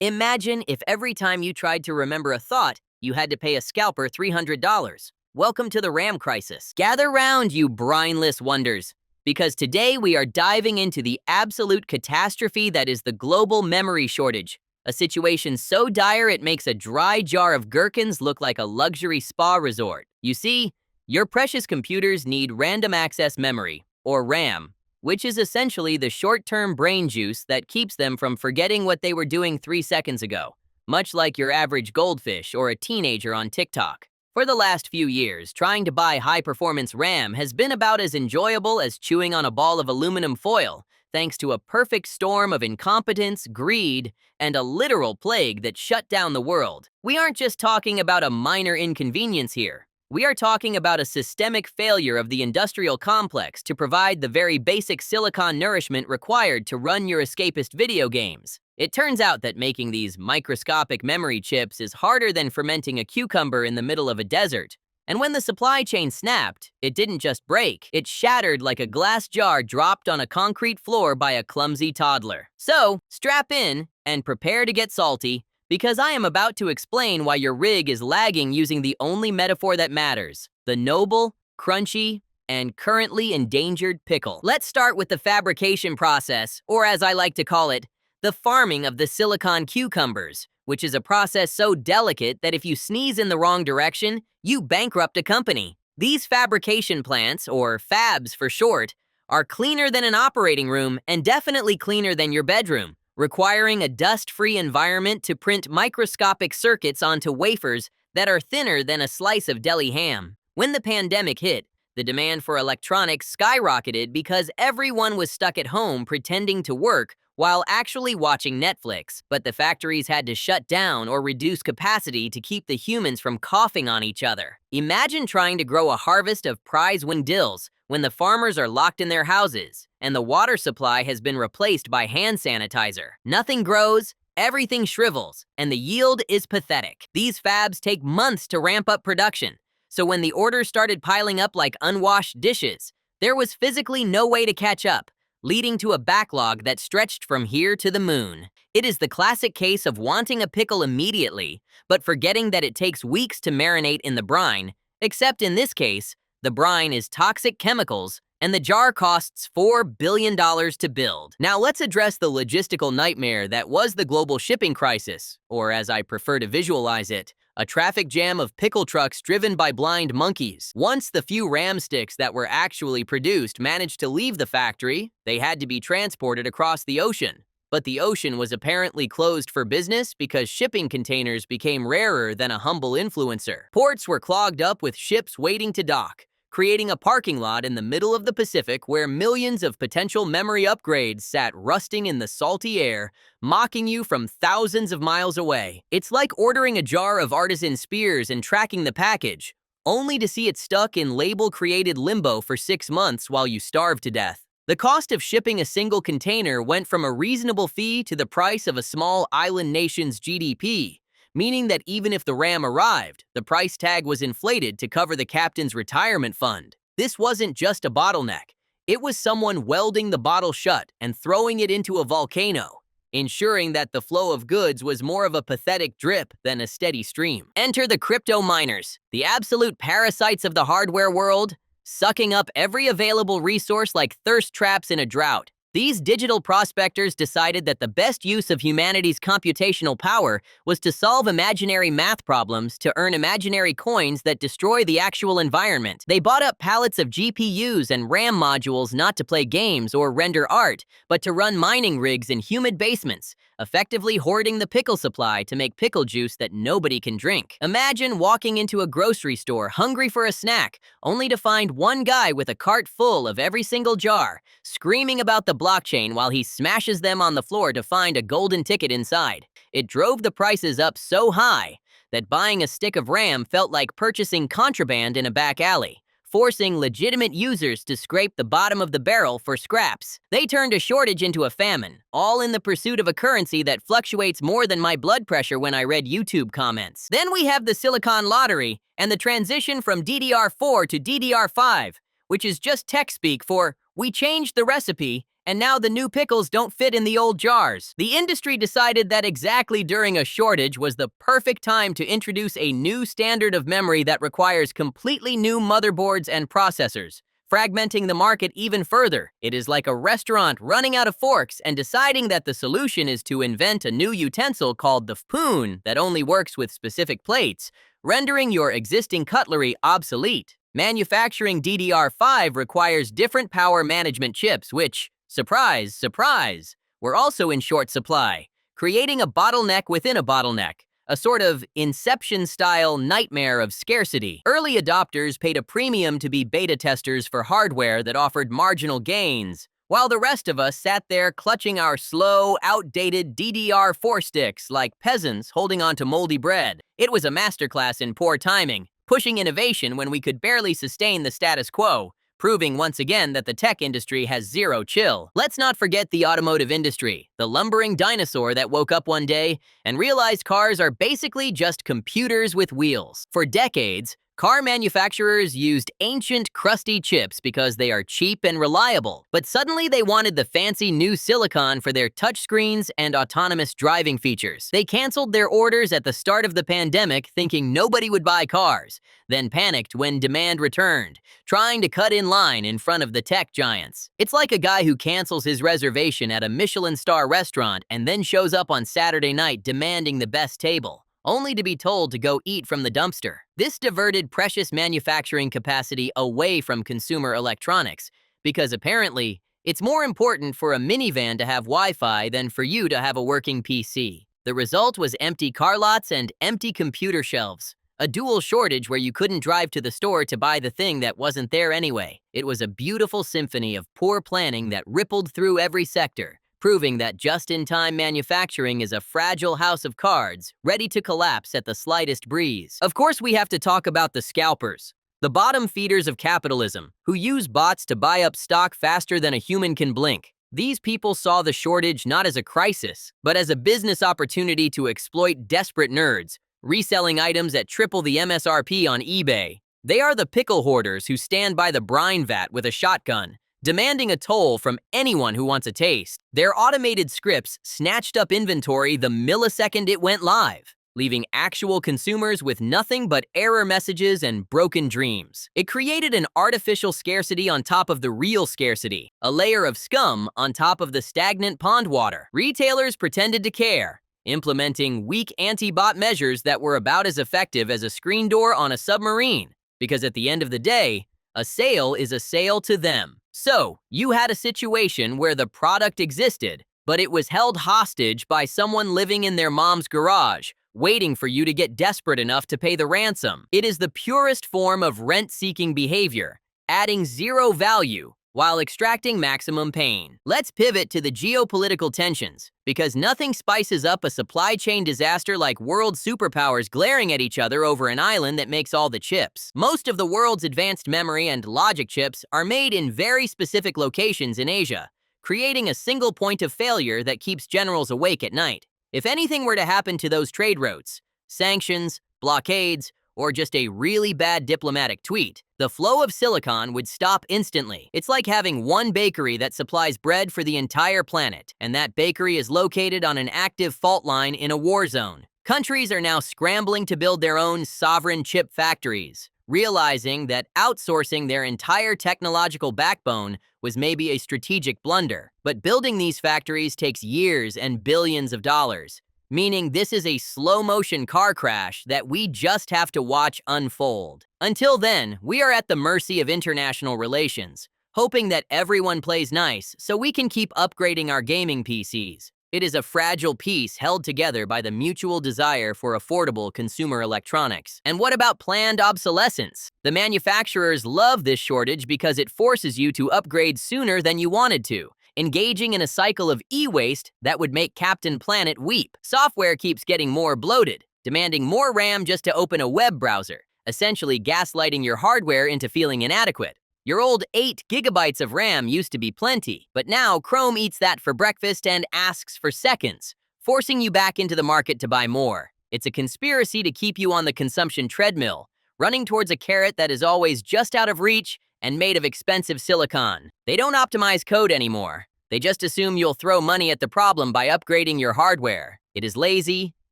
Imagine if every time you tried to remember a thought, you had to pay a scalper $300. Welcome to the RAM crisis. Gather round, you brainless wonders, because today we are diving into the absolute catastrophe that is the global memory shortage, a situation so dire it makes a dry jar of gherkins look like a luxury spa resort. You see, your precious computers need random access memory, or RAM, which is essentially the short-term brain juice that keeps them from forgetting what they were doing 3 seconds ago, much like your average goldfish or a teenager on TikTok. For the last few years, trying to buy high-performance RAM has been about as enjoyable as chewing on a ball of aluminum foil, thanks to a perfect storm of incompetence, greed, and a literal plague that shut down the world. We aren't just talking about a minor inconvenience here. We are talking about a systemic failure of the industrial complex to provide the very basic silicon nourishment required to run your escapist video games. It turns out that making these microscopic memory chips is harder than fermenting a cucumber in the middle of a desert. And when the supply chain snapped, it didn't just break, it shattered like a glass jar dropped on a concrete floor by a clumsy toddler. So, strap in and prepare to get salty, because I am about to explain why your rig is lagging using the only metaphor that matters, the noble, crunchy, and currently endangered pickle. Let's start with the fabrication process, or as I like to call it, the farming of the silicon cucumbers, which is a process so delicate that if you sneeze in the wrong direction, you bankrupt a company. These fabrication plants, or fabs for short, are cleaner than an operating room and definitely cleaner than your bedroom, requiring a dust-free environment to print microscopic circuits onto wafers that are thinner than a slice of deli ham. When the pandemic hit, the demand for electronics skyrocketed because everyone was stuck at home pretending to work while actually watching Netflix. But the factories had to shut down or reduce capacity to keep the humans from coughing on each other. Imagine trying to grow a harvest of prize-wing dills when the farmers are locked in their houses and the water supply has been replaced by hand sanitizer. Nothing grows, everything shrivels, and the yield is pathetic. These fabs take months to ramp up production, so when the orders started piling up like unwashed dishes, there was physically no way to catch up, leading to a backlog that stretched from here to the moon. It is the classic case of wanting a pickle immediately, but forgetting that it takes weeks to marinate in the brine, except in this case, the brine is toxic chemicals, and the jar costs $4 billion to build. Now let's address the logistical nightmare that was the global shipping crisis, or as I prefer to visualize it, a traffic jam of pickle trucks driven by blind monkeys. Once the few RAM sticks that were actually produced managed to leave the factory, they had to be transported across the ocean. But the ocean was apparently closed for business because shipping containers became rarer than a humble influencer. Ports were clogged up with ships waiting to dock, creating a parking lot in the middle of the Pacific where millions of potential memory upgrades sat rusting in the salty air, mocking you from thousands of miles away. It's like ordering a jar of artisan spears and tracking the package, only to see it stuck in label-created limbo for 6 months while you starve to death. The cost of shipping a single container went from a reasonable fee to the price of a small island nation's GDP, meaning that even if the RAM arrived, the price tag was inflated to cover the captain's retirement fund. This wasn't just a bottleneck. It was someone welding the bottle shut and throwing it into a volcano, ensuring that the flow of goods was more of a pathetic drip than a steady stream. Enter the crypto miners, the absolute parasites of the hardware world, sucking up every available resource like thirst traps in a drought. These digital prospectors decided that the best use of humanity's computational power was to solve imaginary math problems to earn imaginary coins that destroy the actual environment. They bought up pallets of GPUs and RAM modules not to play games or render art, but to run mining rigs in humid basements, effectively hoarding the pickle supply to make pickle juice that nobody can drink. Imagine walking into a grocery store hungry for a snack, only to find one guy with a cart full of every single jar, screaming about the blockchain while he smashes them on the floor to find a golden ticket inside. It drove the prices up so high that buying a stick of RAM felt like purchasing contraband in a back alley, forcing legitimate users to scrape the bottom of the barrel for scraps. They turned a shortage into a famine, all in the pursuit of a currency that fluctuates more than my blood pressure when I read YouTube comments. Then we have the silicon lottery and the transition from DDR4 to DDR5, which is just tech speak for we changed the recipe and now the new pickles don't fit in the old jars. The industry decided that exactly during a shortage was the perfect time to introduce a new standard of memory that requires completely new motherboards and processors, fragmenting the market even further. It is like a restaurant running out of forks and deciding that the solution is to invent a new utensil called the spoon that only works with specific plates, rendering your existing cutlery obsolete. Manufacturing DDR5 requires different power management chips which, surprise, surprise, were also in short supply, creating a bottleneck within a bottleneck, a sort of Inception-style nightmare of scarcity. Early adopters paid a premium to be beta testers for hardware that offered marginal gains, while the rest of us sat there clutching our slow, outdated DDR4 sticks like peasants holding onto moldy bread. It was a masterclass in poor timing, pushing innovation when we could barely sustain the status quo, proving once again that the tech industry has zero chill. Let's not forget the automotive industry, the lumbering dinosaur that woke up one day and realized cars are basically just computers with wheels. For decades, car manufacturers used ancient, crusty chips because they are cheap and reliable, but suddenly they wanted the fancy new silicon for their touchscreens and autonomous driving features. They canceled their orders at the start of the pandemic thinking nobody would buy cars, then panicked when demand returned, trying to cut in line in front of the tech giants. It's like a guy who cancels his reservation at a Michelin star restaurant and then shows up on Saturday night demanding the best table, only to be told to go eat from the dumpster. This diverted precious manufacturing capacity away from consumer electronics, because apparently, it's more important for a minivan to have Wi-Fi than for you to have a working PC. The result was empty car lots and empty computer shelves, a dual shortage where you couldn't drive to the store to buy the thing that wasn't there anyway. It was a beautiful symphony of poor planning that rippled through every sector, proving that just-in-time manufacturing is a fragile house of cards, ready to collapse at the slightest breeze. Of course, we have to talk about the scalpers, the bottom feeders of capitalism, who use bots to buy up stock faster than a human can blink. These people saw the shortage not as a crisis, but as a business opportunity to exploit desperate nerds, reselling items at triple the MSRP on eBay. They are the pickle hoarders who stand by the brine vat with a shotgun, demanding a toll from anyone who wants a taste. Their automated scripts snatched up inventory the millisecond it went live, leaving actual consumers with nothing but error messages and broken dreams. It created an artificial scarcity on top of the real scarcity, a layer of scum on top of the stagnant pond water. Retailers pretended to care, implementing weak anti-bot measures that were about as effective as a screen door on a submarine, because at the end of the day, a sale is a sale to them. So, you had a situation where the product existed, but it was held hostage by someone living in their mom's garage, waiting for you to get desperate enough to pay the ransom. It is the purest form of rent-seeking behavior, adding zero value while extracting maximum pain. Let's pivot to the geopolitical tensions, because nothing spices up a supply chain disaster like world superpowers glaring at each other over an island that makes all the chips. Most of the world's advanced memory and logic chips are made in very specific locations in Asia, creating a single point of failure that keeps generals awake at night. If anything were to happen to those trade routes, sanctions, blockades, or just a really bad diplomatic tweet, the flow of silicon would stop instantly. It's like having one bakery that supplies bread for the entire planet, and that bakery is located on an active fault line in a war zone. Countries are now scrambling to build their own sovereign chip factories, realizing that outsourcing their entire technological backbone was maybe a strategic blunder. But building these factories takes years and billions of dollars, meaning this is a slow-motion car crash that we just have to watch unfold. Until then, we are at the mercy of international relations, hoping that everyone plays nice so we can keep upgrading our gaming PCs. It is a fragile piece held together by the mutual desire for affordable consumer electronics. And what about planned obsolescence? The manufacturers love this shortage because it forces you to upgrade sooner than you wanted to, engaging in a cycle of e-waste that would make Captain Planet weep. Software keeps getting more bloated, demanding more RAM just to open a web browser, essentially gaslighting your hardware into feeling inadequate. Your old 8 gigabytes of RAM used to be plenty, but now Chrome eats that for breakfast and asks for seconds, forcing you back into the market to buy more. It's a conspiracy to keep you on the consumption treadmill, running towards a carrot that is always just out of reach and made of expensive silicon. They don't optimize code anymore. They just assume you'll throw money at the problem by upgrading your hardware. It is lazy,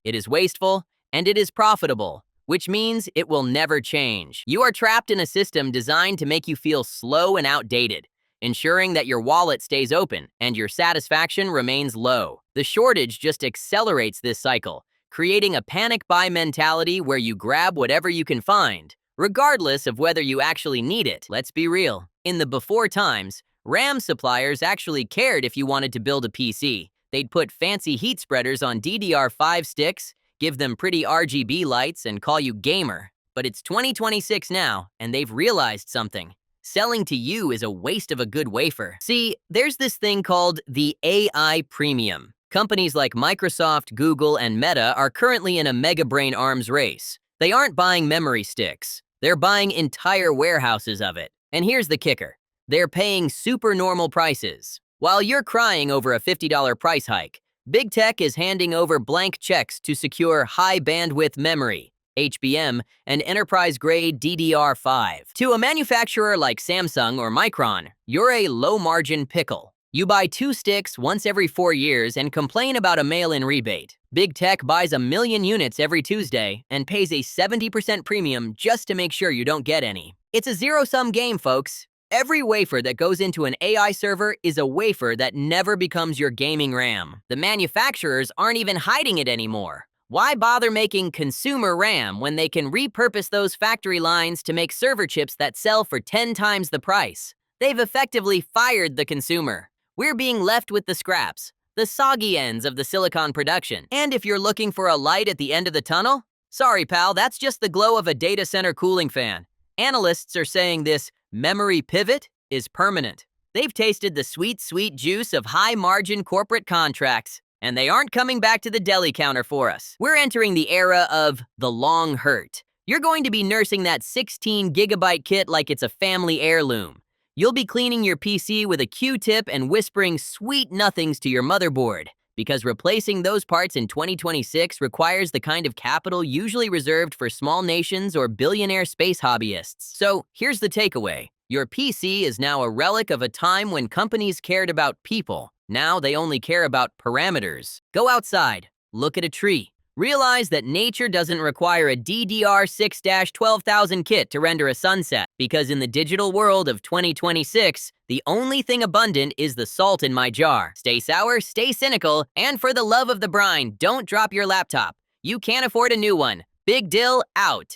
it is wasteful, and it is profitable, which means it will never change. You are trapped in a system designed to make you feel slow and outdated, ensuring that your wallet stays open and your satisfaction remains low. The shortage just accelerates this cycle, creating a panic buy mentality where you grab whatever you can find, regardless of whether you actually need it. Let's be real. In the before times, RAM suppliers actually cared if you wanted to build a PC. They'd put fancy heat spreaders on DDR5 sticks, give them pretty RGB lights, and call you gamer. But it's 2026 now, and they've realized something. Selling to you is a waste of a good wafer. See, there's this thing called the AI premium. Companies like Microsoft, Google, and Meta are currently in a mega brain arms race. They aren't buying memory sticks. They're buying entire warehouses of it. And here's the kicker. They're paying super normal prices. While you're crying over a $50 price hike, Big Tech is handing over blank checks to secure high bandwidth memory, HBM, and enterprise-grade DDR5. To a manufacturer like Samsung or Micron, you're a low-margin pickle. You buy 2 sticks once every 4 years and complain about a mail-in rebate. Big Tech buys 1 million units every Tuesday and pays a 70% premium just to make sure you don't get any. It's a zero-sum game, folks. Every wafer that goes into an AI server is a wafer that never becomes your gaming RAM. The manufacturers aren't even hiding it anymore. Why bother making consumer RAM when they can repurpose those factory lines to make server chips that sell for 10 times the price? They've effectively fired the consumer. We're being left with the scraps, the soggy ends of the silicon production. And if you're looking for a light at the end of the tunnel, sorry pal, that's just the glow of a data center cooling fan. Analysts are saying this memory pivot is permanent. They've tasted the sweet, sweet juice of high-margin corporate contracts, and they aren't coming back to the deli counter for us. We're entering the era of the long hurt. You're going to be nursing that 16-gigabyte kit like it's a family heirloom. You'll be cleaning your PC with a Q-tip and whispering sweet nothings to your motherboard, because replacing those parts in 2026 requires the kind of capital usually reserved for small nations or billionaire space hobbyists. So here's the takeaway. Your PC is now a relic of a time when companies cared about people. Now they only care about parameters. Go outside, look at a tree. Realize that nature doesn't require a DDR6-12000 kit to render a sunset, because in the digital world of 2026, the only thing abundant is the salt in my jar. Stay sour, stay cynical, and for the love of the brine, don't drop your laptop. You can't afford a new one. Big Dill out.